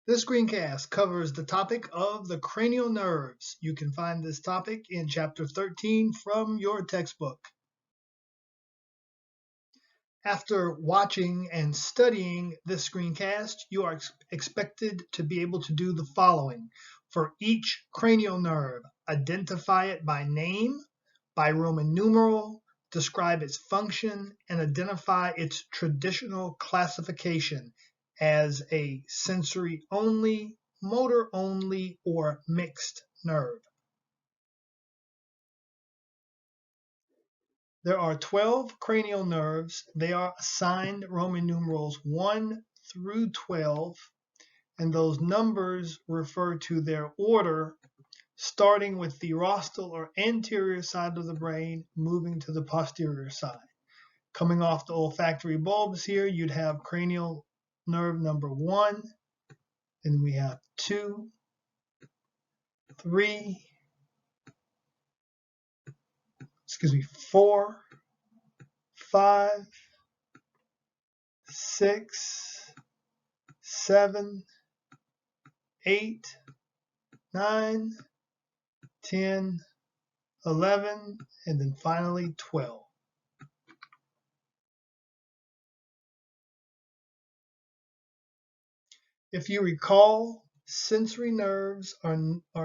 This screencast covers the topic of the cranial nerves. You can find this topic in Chapter 13 from your textbook. After watching and studying this screencast, you are expected to be able to do the following. For each cranial nerve, identify it by name, by Roman numeral, describe its function, and identify its traditional classification as a sensory only, motor only, or mixed nerve. There are 12 cranial nerves. They are assigned Roman numerals 1 through 12, and those numbers refer to their order, starting with the rostral or anterior side of the brain, moving to the posterior side. Coming off the olfactory bulbs here, you'd have cranial nerve number 1, then we have 2, 3, 4, 5, 6, 7, 8, 9, 10, 11, and then finally 12. If you recall, sensory nerves are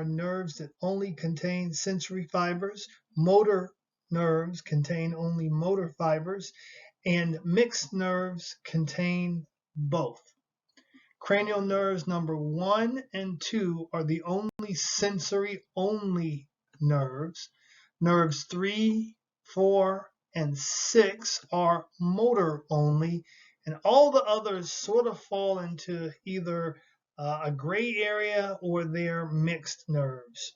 nerves that only contain sensory fibers. Motor nerves contain only motor fibers, and mixed nerves contain both. Cranial nerves number 1 and 2 are the only sensory only nerves. Nerves 3, 4, and 6 are motor only, and all the others sort of fall into either a gray area or they're mixed nerves.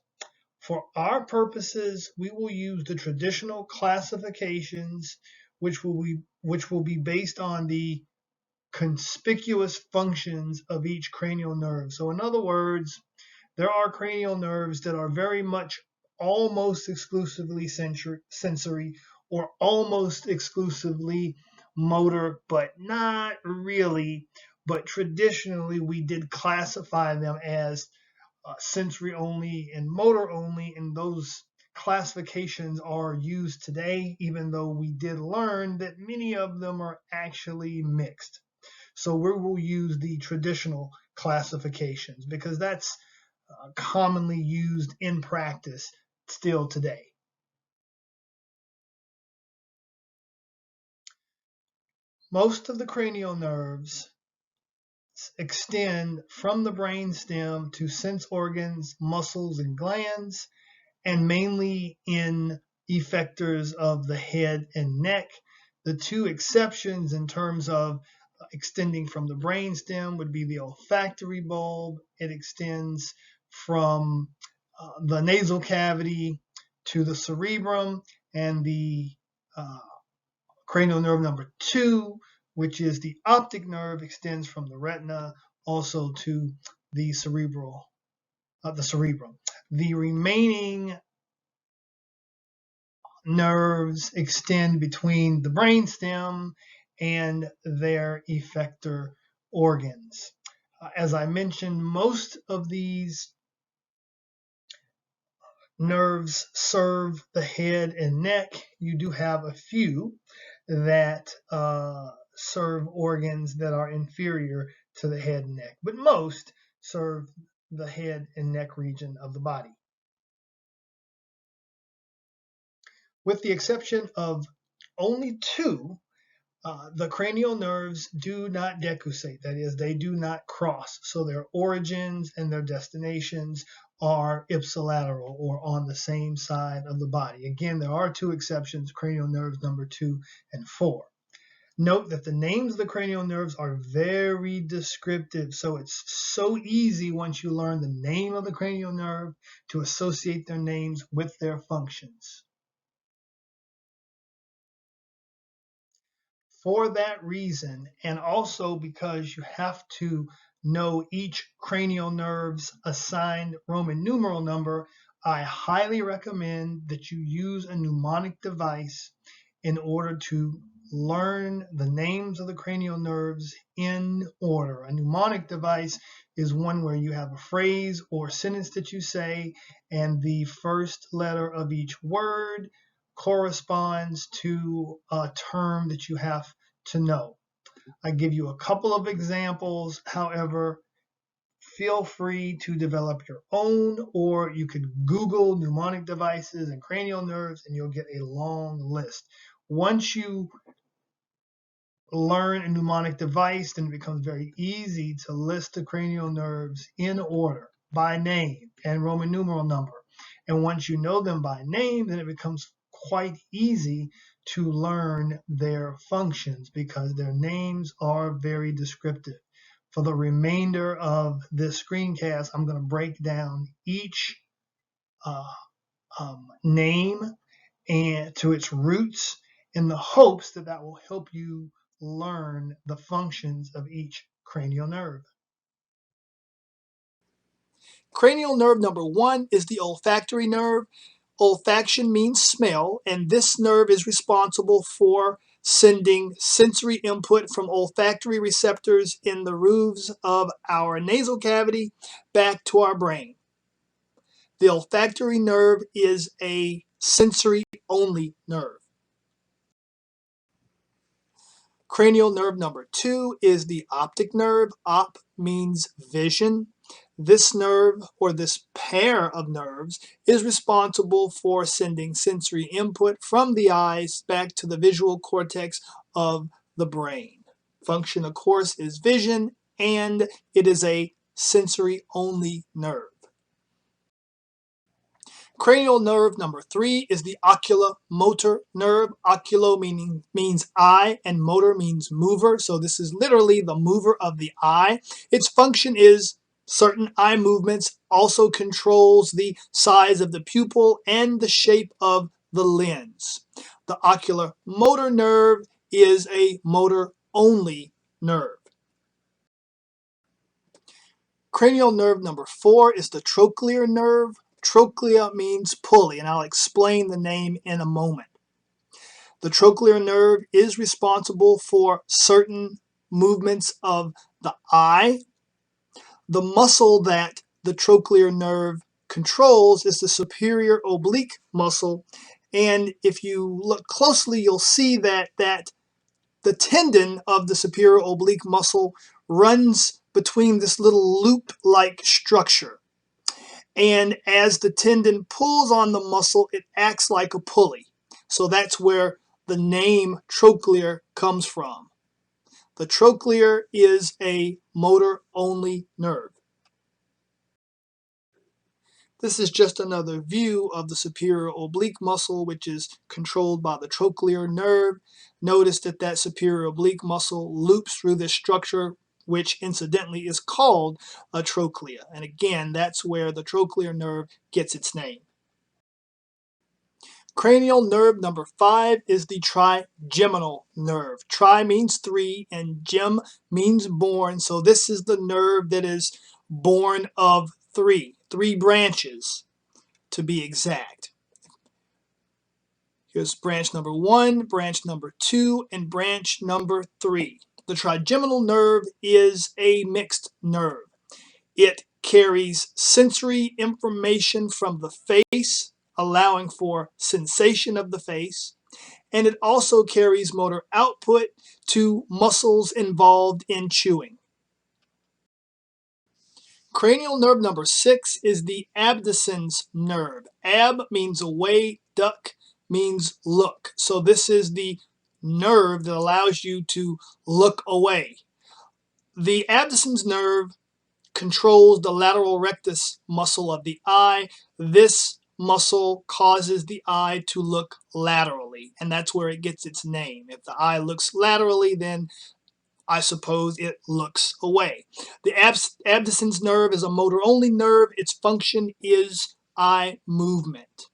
For our purposes, we will use the traditional classifications, which will be based on the conspicuous functions of each cranial nerve. So in other words, there are cranial nerves that are very much almost exclusively sensory or almost exclusively motor, but not really. But traditionally, we did classify them as sensory only and motor only, and those classifications are used today, even though we did learn that many of them are actually mixed. So we will use the traditional classifications because that's commonly used in practice still today. Most of the cranial nerves extend from the brainstem to sense organs, muscles, and glands, and mainly in effectors of the head and neck. The two exceptions in terms of extending from the brainstem would be the olfactory bulb. It extends from the nasal cavity to the cerebrum, and the cranial nerve number 2, which is the optic nerve, extends from the retina also to the cerebrum. The remaining nerves extend between the brainstem and their effector organs. As I mentioned, most of these nerves serve the head and neck. You do have a few that serve organs that are inferior to the head and neck, but most serve the head and neck region of the body. With the exception of only 2, the cranial nerves do not decussate, that is, they do not cross. So their origins and their destinations are ipsilateral or on the same side of the body. Again, there are 2 exceptions, cranial nerves number 2 and 4. Note that the names of the cranial nerves are very descriptive, so it's so easy once you learn the name of the cranial nerve to associate their names with their functions. For that reason, and also because you have to know each cranial nerve's assigned Roman numeral number, I highly recommend that you use a mnemonic device in order to learn the names of the cranial nerves in order. A mnemonic device is one where you have a phrase or sentence that you say, and the first letter of each word corresponds to a term that you have to know. I give you a couple of examples. However, feel free to develop your own, or you could Google mnemonic devices and cranial nerves and you'll get a long list. Once you learn a mnemonic device, then it becomes very easy to list the cranial nerves in order by name and Roman numeral number. And once you know them by name, then it becomes quite easy to learn their functions because their names are very descriptive. For the remainder of this screencast, I'm going to break down each name and to its roots in the hopes that that will help you learn the functions of each cranial nerve. Cranial nerve number 1 is the olfactory nerve. Olfaction means smell, and this nerve is responsible for sending sensory input from olfactory receptors in the roofs of our nasal cavity back to our brain. The olfactory nerve is a sensory-only nerve. Cranial nerve number 2 is the optic nerve. Op means vision. This nerve, or this pair of nerves, is responsible for sending sensory input from the eyes back to the visual cortex of the brain. Function, of course, is vision, and it is a sensory-only nerve. Cranial nerve number 3 is the oculomotor nerve. Oculo means eye, and motor means mover. So this is literally the mover of the eye. Its function is certain eye movements, also controls the size of the pupil and the shape of the lens. The oculomotor nerve is a motor-only nerve. Cranial nerve number 4 is the trochlear nerve. Trochlea means pulley, and I'll explain the name in a moment. The trochlear nerve is responsible for certain movements of the eye. The muscle that the trochlear nerve controls is the superior oblique muscle, and if you look closely, you'll see that the tendon of the superior oblique muscle runs between this little loop-like structure. And as the tendon pulls on the muscle, it acts like a pulley. So that's where the name trochlear comes from. The trochlear is a motor-only nerve. This is just another view of the superior oblique muscle, which is controlled by the trochlear nerve. Notice that that superior oblique muscle loops through this structure, which incidentally is called a trochlea. And again, that's where the trochlear nerve gets its name. Cranial nerve number 5 is the trigeminal nerve. Tri means 3 and gem means born. So this is the nerve that is born of three branches to be exact. Here's branch number 1, branch number 2, and branch number 3. The trigeminal nerve is a mixed nerve. It carries sensory information from the face, allowing for sensation of the face, and it also carries motor output to muscles involved in chewing. Cranial nerve number 6 is the abducens nerve. Ab means away, duck means look. So this is the nerve that allows you to look away. The abducens nerve controls the lateral rectus muscle of the eye. This muscle causes the eye to look laterally, and that's where it gets its name. If the eye looks laterally, then I suppose it looks away. The abducens nerve is a motor-only nerve. Its function is eye movement.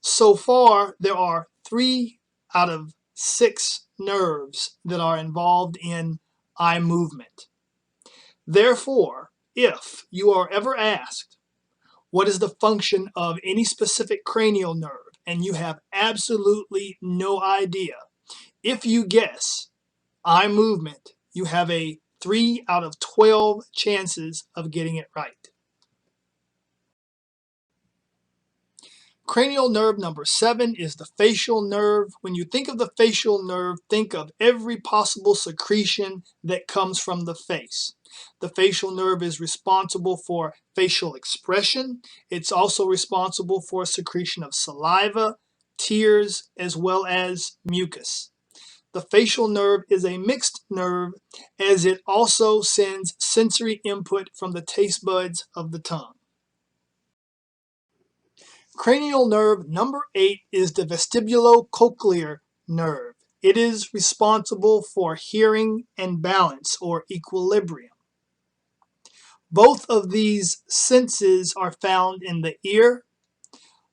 So far, there are 3 out of 6 nerves that are involved in eye movement. Therefore, if you are ever asked what is the function of any specific cranial nerve and you have absolutely no idea, If you guess eye movement, you have a 3 out of 12 chances of getting it right. Cranial nerve number 7 is the facial nerve. When you think of the facial nerve, think of every possible secretion that comes from the face. The facial nerve is responsible for facial expression. It's also responsible for secretion of saliva, tears, as well as mucus. The facial nerve is a mixed nerve as it also sends sensory input from the taste buds of the tongue. Cranial nerve number 8 is the vestibulocochlear nerve. It is responsible for hearing and balance or equilibrium. Both of these senses are found in the ear.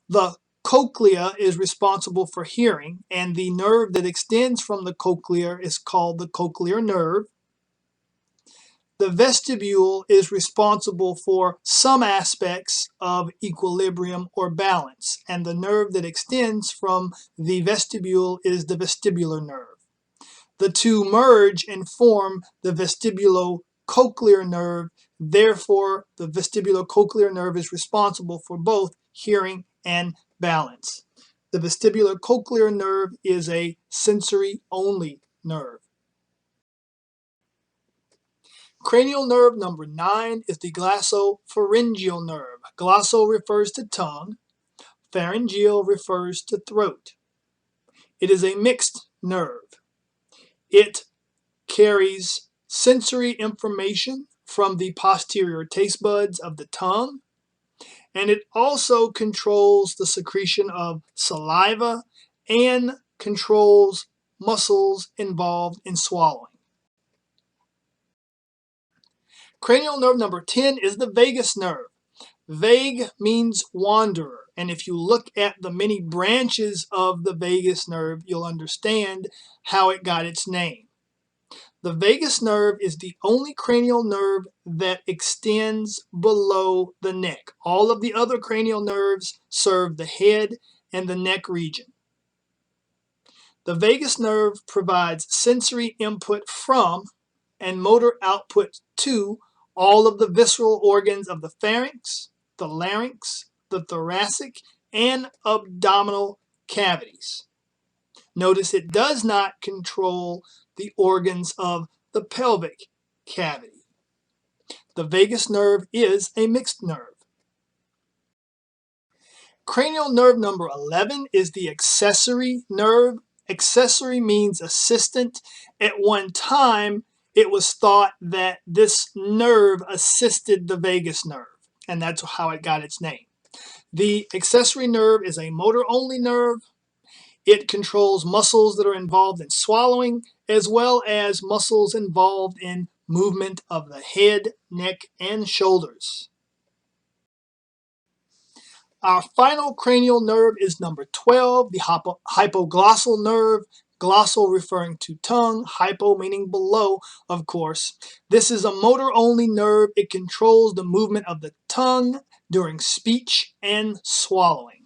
The cochlea is responsible for hearing, and the nerve that extends from the cochlea is called the cochlear nerve. The vestibule is responsible for some aspects of equilibrium or balance, and the nerve that extends from the vestibule is the vestibular nerve. The two merge and form the vestibulocochlear nerve. Therefore, the vestibulocochlear nerve is responsible for both hearing and balance. The vestibulocochlear nerve is a sensory-only nerve. Cranial nerve number 9 is the glossopharyngeal nerve. Glosso refers to tongue. Pharyngeal refers to throat. It is a mixed nerve. It carries sensory information from the posterior taste buds of the tongue, and it also controls the secretion of saliva and controls muscles involved in swallowing. Cranial nerve number 10 is the vagus nerve. Vague means wanderer, and if you look at the many branches of the vagus nerve, you'll understand how it got its name. The vagus nerve is the only cranial nerve that extends below the neck. All of the other cranial nerves serve the head and the neck region. The vagus nerve provides sensory input from and motor output to all of the visceral organs of the pharynx, the larynx, the thoracic, and abdominal cavities. Notice it does not control the organs of the pelvic cavity. The vagus nerve is a mixed nerve. Cranial nerve number 11 is the accessory nerve. Accessory means assistant. At one time, it was thought that this nerve assisted the vagus nerve, and that's how it got its name. The accessory nerve is a motor-only nerve. It controls muscles that are involved in swallowing, as well as muscles involved in movement of the head, neck, and shoulders. Our final cranial nerve is number 12, the hypoglossal nerve. Glossal referring to tongue, hypo meaning below, of course. This is a motor-only nerve. It controls the movement of the tongue during speech and swallowing.